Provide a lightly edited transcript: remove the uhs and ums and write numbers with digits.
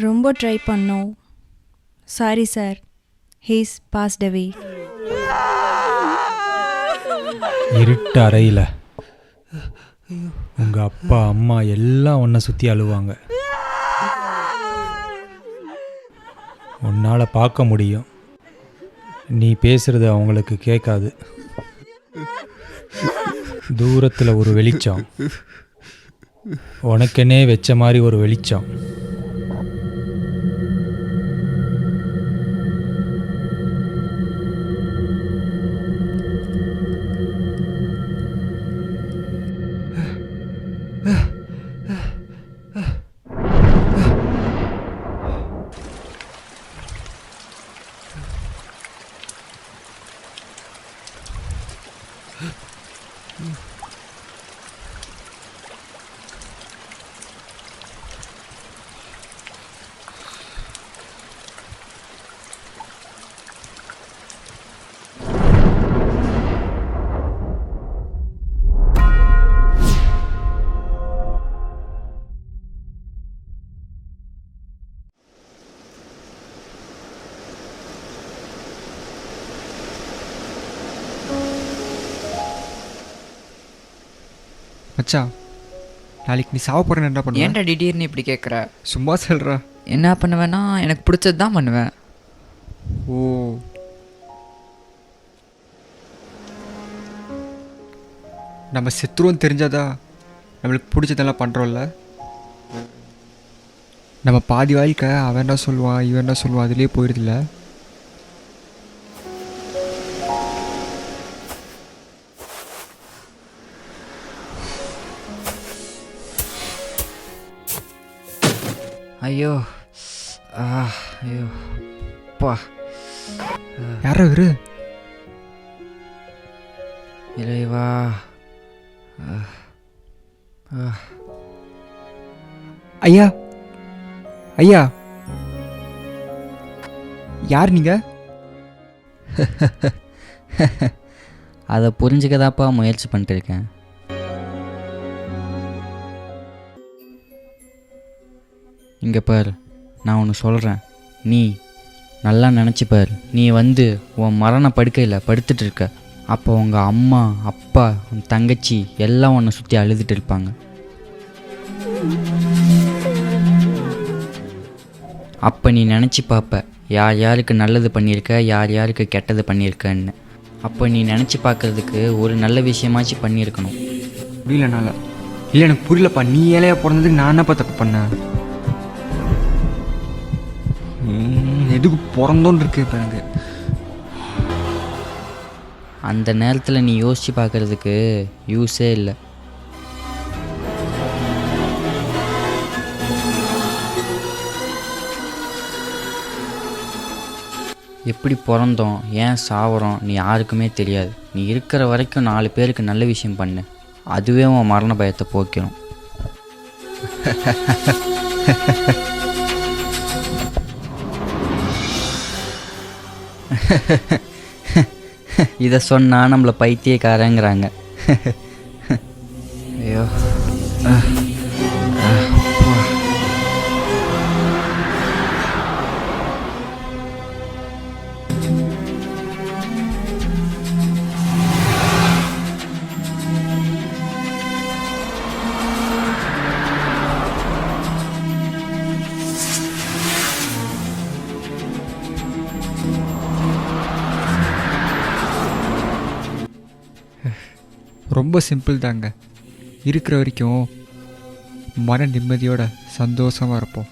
ரொம்ப ட்ரை பண்ணோம். Sorry sir, he's past அவே. இருட்டு அறையில் உங்கள் அப்பா அம்மா எல்லாம் உன்னை சுற்றி அழுவாங்க. உன்னால் பார்க்க முடியும், நீ பேசுகிறது அவங்களுக்கு கேட்காது. தூரத்தில் ஒரு வெளிச்சம், உனக்கென்னே வச்ச மாதிரி ஒரு வெளிச்சம். மச்சான், நாளைக்கு நீ சாவ போகிறேன்னு என்ன பண்ணுவேன்? ஏன்டா திடீர்னு இப்படி கேட்குற? சும்மா சொல்கிறா. என்ன பண்ணுவேன்னா எனக்கு பிடிச்சது தான் பண்ணுவேன். ஓ, நம்ம செத்துருவோம் தெரிஞ்சாதா நம்மளுக்கு பிடிச்சதெல்லாம் பண்ணுறோம்ல. நம்ம பாதி வாழ்க்கை அவன் என்ன சொல்லுவான் இவன் என்ன சொல்லுவான் அதுலேயே போயிடுதுல்ல. ஐயோ ஐயோ பா. யாரோ இரு. இறைவா. ஐயா ஐயா, யார் நீங்கள்? அதை புரிஞ்சுக்கதாப்பா முயற்சி பண்ணிட்டு இருக்கேன். இங்கே பார், நான் ஒன்று சொல்கிறேன், நீ நல்லா நினச்சிப்பார். நீ உன் மரண படுக்கையில் படுத்துட்டு இருக்க. அப்போ உங்கள் அம்மா அப்பா உன் தங்கச்சி எல்லாம் உன்னை சுற்றி அழுதுட்டு இருப்பாங்க. அப்போ நீ நினச்சி பார்ப்ப, யார் யாருக்கு நல்லது பண்ணியிருக்க, யார் யாருக்கு கெட்டது பண்ணியிருக்கன்னு. அப்போ நீ நினச்சி பார்க்குறதுக்கு ஒரு நல்ல விஷயமாச்சும் பண்ணியிருக்கணும். புரியலனால இல்லை, எனக்கு புரியலப்பா. நீ ஏழையாக பிறந்ததுக்கு நான் என்னப்பா தப்பு பண்ணேன்? எதுக்கு பிறந்தோன்னு இருக்கு இப்போ எனக்கு. அந்த நேரத்தில் நீ யோசித்து பார்க்குறதுக்கு யூஸே இல்லை. எப்படி பிறந்தோம், ஏன் சாவறோம் நீ யாருக்குமே தெரியாது. நீ இருக்கிற வரைக்கும் 4 பேருக்கு நல்ல விஷயம் பண்ணு, அதுவே உன் மரண பயத்தை போக்கிடும். இதை சொன்னால் நம்மளை பைத்தியக்காரங்கிறாங்க. ஐயோ ரொம்ப சிம்பிள் தாங்க. இருக்கிற வரைக்கும் மன நிம்மதியோட சந்தோஷமாக இருப்போம்.